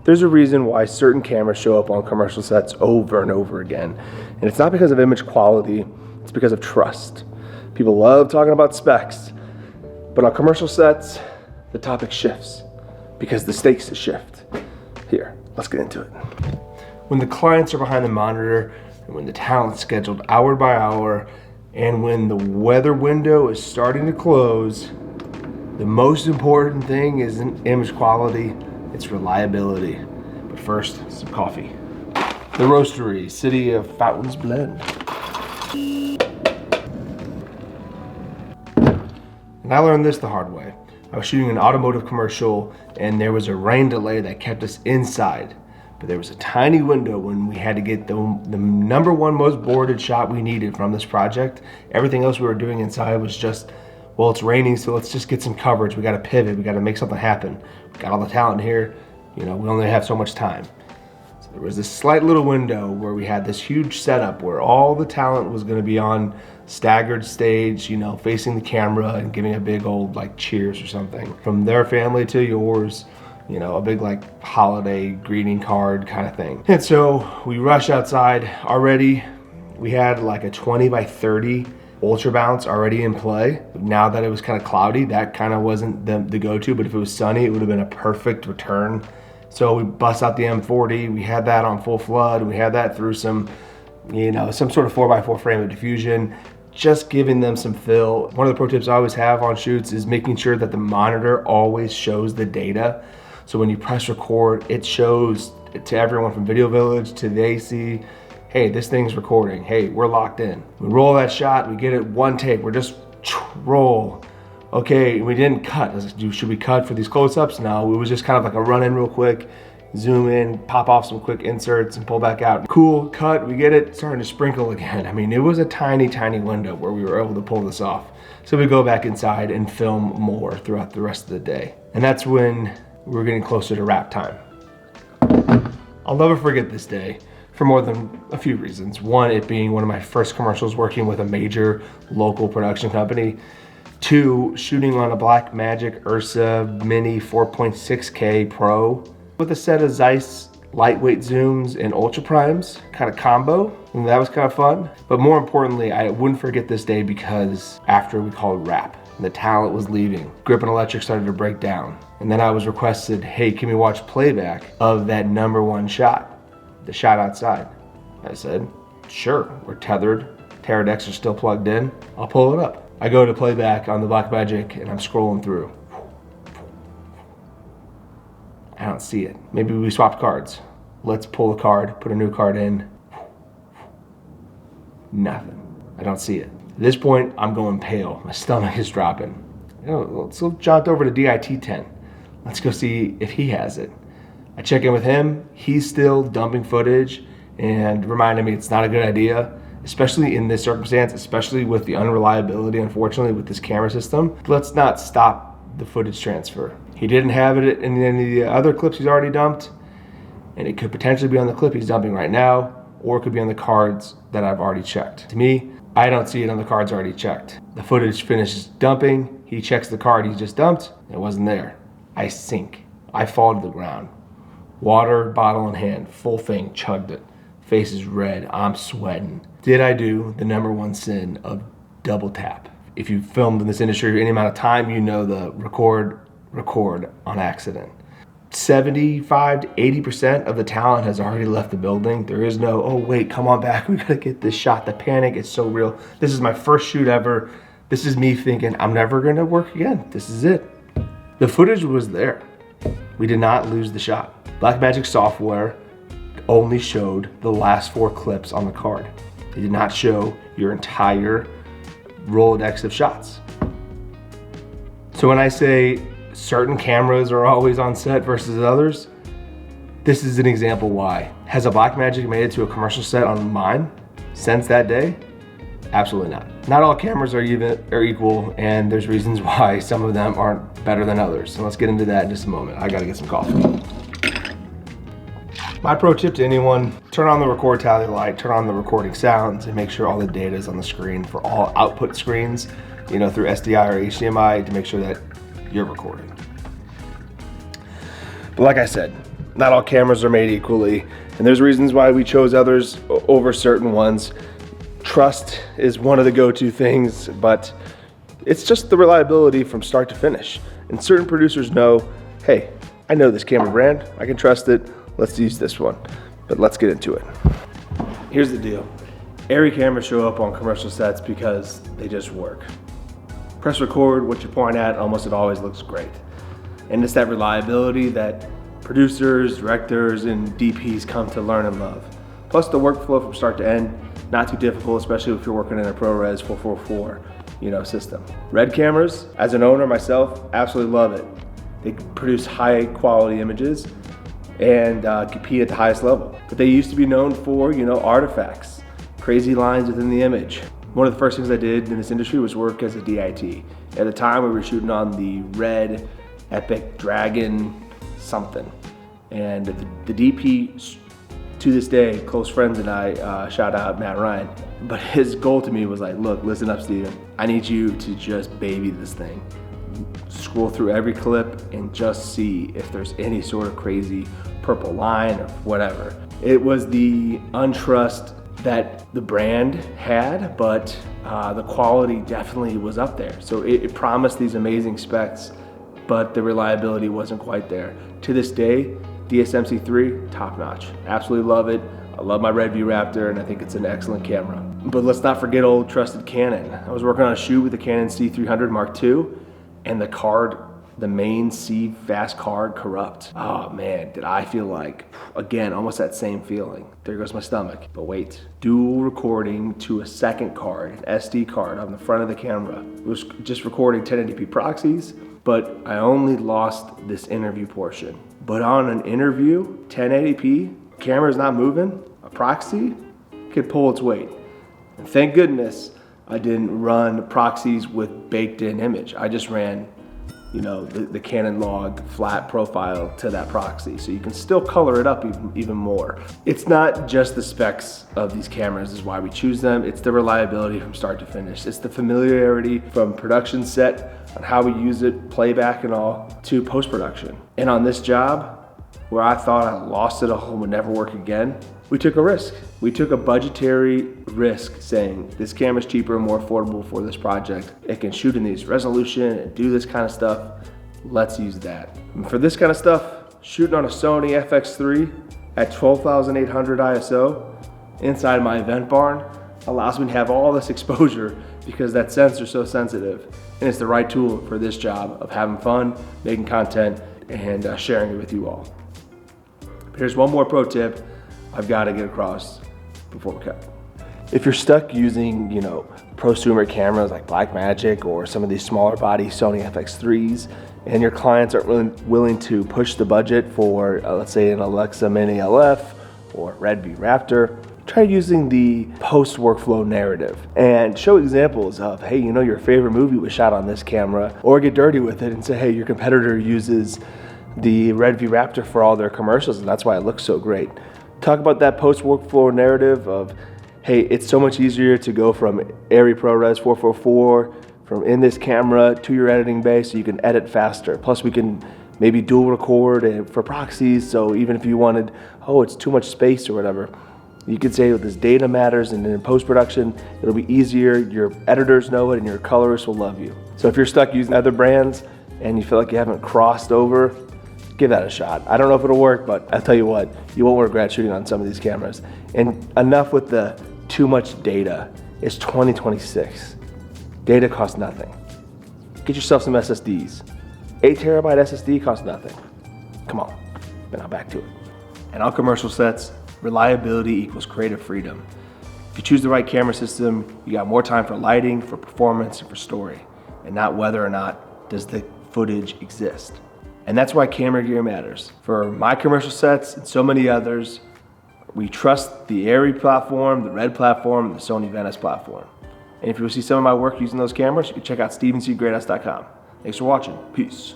There's a reason why certain cameras show up on commercial sets over and over again. And it's not because of image quality, it's because of trust. People love talking about specs, but on commercial sets, the topic shifts because the stakes shift. Here, let's get into it. When the clients are behind the monitor, and when the talent's scheduled hour by hour, and when the weather window is starting to close, the most important thing isn't image quality, it's reliability. But first, some coffee. The Roastery, City of Fountains Blend. And I learned this the hard way. I was shooting an automotive commercial and there was a rain delay that kept us inside. But there was a tiny window when we had to get the number one most boarded shot we needed from this project. Everything else we were doing inside was just, well, it's raining, so let's just get some coverage. We gotta pivot, we gotta make something happen. We got all the talent here, we only have so much time. So there was this slight little window where we had this huge setup where all the talent was gonna be on staggered stage, facing the camera and giving a big old cheers or something. From their family to yours, a big holiday greeting card kind of thing. And so we rush outside. Already we had a 20 by 30 ultra bounce already in play. Now that it was kind of cloudy, that kind of wasn't the go-to, but if it was sunny, it would have been a perfect return. So we bust out the M40, we had that on full flood, we had that through some sort of 4x4 frame of diffusion, just giving them some fill. One of the pro tips I always have on shoots is making sure that the monitor always shows the data. So when you press record, it shows to everyone from Video Village to the AC, hey, this thing's recording. Hey, we're locked in. We roll that shot, we get it one take, we're just roll. Okay, we didn't cut. Should we cut for these close-ups? No, it was just kind of a run in real quick, zoom in, pop off some quick inserts and pull back out. Cool, cut, we get it, starting to sprinkle again. I mean, it was a tiny, tiny window where we were able to pull this off. So we go back inside and film more throughout the rest of the day. And that's when we're getting closer to wrap time. I'll never forget this day for more than a few reasons. One, it being one of my first commercials working with a major local production company. Two, shooting on a Blackmagic Ursa Mini 4.6K Pro with a set of Zeiss lightweight zooms and ultra primes kind of combo, and that was kind of fun. But more importantly, I wouldn't forget this day because after we called wrap, and the talent was leaving, grip and electric started to break down. And then I was requested, hey, can we watch playback of that number one shot, the shot outside? I said, sure, we're tethered, Teradecks are still plugged in, I'll pull it up. I go to playback on the Blackmagic and I'm scrolling through. I don't see it. Maybe we swapped cards. Let's pull a card, put a new card in. Nothing. I don't see it. At this point, I'm going pale. My stomach is dropping. Let's go jaunt over to DIT10. Let's go see if he has it. I check in with him. He's still dumping footage and reminding me it's not a good idea, especially in this circumstance, especially with the unreliability, unfortunately, with this camera system. Let's not stop the footage transfer. He didn't have it in any of the other clips he's already dumped, and it could potentially be on the clip he's dumping right now, or it could be on the cards that I've already checked. To me, I don't see it on the cards already checked. The footage finishes dumping, he checks the card he just dumped, it wasn't there. I sink, I fall to the ground. Water, bottle in hand, full thing, chugged it. Face is red, I'm sweating. Did I do the number one sin of double tap? If you've filmed in this industry any amount of time, you know the record on accident. 75 to 80% of the talent has already left the building. There is no, oh wait, come on back, we gotta get this shot. The panic is so real. This is my first shoot ever. This is me thinking, I'm never gonna work again. This is it. The footage was there. We did not lose the shot. Blackmagic software only showed the last 4 clips on the card. It did not show your entire Rolodex of shots. So when I say certain cameras are always on set versus others, this is an example why. Has a Blackmagic made it to a commercial set on mine since that day? Absolutely not. Not all cameras are equal, and there's reasons why some of them aren't better than others. So let's get into that in just a moment. I gotta get some coffee. My pro tip to anyone, turn on the record tally light, turn on the recording sounds, and make sure all the data is on the screen for all output screens, through SDI or HDMI to make sure that you're recording. But like I said, Not all cameras are made equally, and there's reasons why we chose others over certain ones. Trust is one of the go-to things, but it's just the reliability from start to finish. And certain producers know, hey, I know this camera brand, I can trust it, let's use this one. But let's get into it. Here's the deal. Arri cameras show up on commercial sets because they just work. Press record, what you point at, almost it always looks great. And it's that reliability that producers, directors, and DPs come to learn and love. Plus the workflow from start to end, not too difficult, especially if you're working in a ProRes 444 system. Red cameras, as an owner myself, absolutely love it. They produce high quality images and compete at the highest level. But they used to be known for, artifacts, crazy lines within the image. One of the first things I did in this industry was work as a DIT. At the time we were shooting on the red Epic Dragon something. And the DP, to this day, close friends and I, shout out Matt Ryan, but his goal to me was like, look, listen up, Steven. I need you to just baby this thing. Scroll through every clip and just see if there's any sort of crazy purple line or whatever. It was the untrust that the brand had, but the quality definitely was up there. So it promised these amazing specs, but the reliability wasn't quite there. To this day, DSMC3, top notch. Absolutely love it. I love my Redview Raptor and I think it's an excellent camera. But let's not forget old trusted Canon. I was working on a shoot with the Canon C300 Mark II and the card, the main C fast card corrupt. Oh man, did I feel like, again, almost that same feeling. There goes my stomach. But wait, dual recording to a second card, an SD card on the front of the camera. It was just recording 1080p proxies, but I only lost this interview portion. But on an interview, 1080p, camera's not moving, a proxy could pull its weight. And thank goodness I didn't run proxies with baked in image. I just ran, the Canon log flat profile to that proxy. So you can still color it up even more. It's not just the specs of these cameras is why we choose them. It's the reliability from start to finish. It's the familiarity from production set on how we use it, playback and all, to post-production. And on this job, where I thought I lost it all and would never work again, we took a risk. We took a budgetary risk saying, this camera's cheaper and more affordable for this project. It can shoot in these resolution and do this kind of stuff. Let's use that. And for this kind of stuff, shooting on a Sony FX3 at 12,800 ISO inside my event barn allows me to have all this exposure because that sensor's so sensitive. And it's the right tool for this job of having fun, making content, and sharing it with you all. But here's one more pro tip I've got to get across before we cut. If you're stuck using, prosumer cameras like Blackmagic or some of these smaller body Sony FX3s, and your clients aren't really willing to push the budget for, let's say, an Alexa Mini LF or Redview Raptor, try using the post workflow narrative and show examples of, hey, your favorite movie was shot on this camera, or get dirty with it and say, hey, your competitor uses the Redview Raptor for all their commercials and that's why it looks so great. Talk about that post workflow narrative of, hey, it's so much easier to go from Arri ProRes 444 from in this camera to your editing bay so you can edit faster. Plus we can maybe dual record for proxies, so even if you wanted, it's too much space or whatever, you could say this data matters, and in post-production, it'll be easier, your editors know it, and your colorists will love you. So if you're stuck using other brands and you feel like you haven't crossed over, give that a shot. I don't know if it'll work, but I'll tell you what, you won't regret shooting on some of these cameras. And enough with the too much data. It's 2026. Data costs nothing. Get yourself some SSDs. 8 terabyte SSD costs nothing. Come on, but now back to it. And on commercial sets, reliability equals creative freedom. If you choose the right camera system, you got more time for lighting, for performance, and for story, and not whether or not does the footage exist. And that's why camera gear matters. For my commercial sets and so many others, we trust the Arri platform, the Red platform, and the Sony Venice platform. And if you want to see some of my work using those cameras, you can check out StevenCGreathouse.com. Thanks for watching. Peace.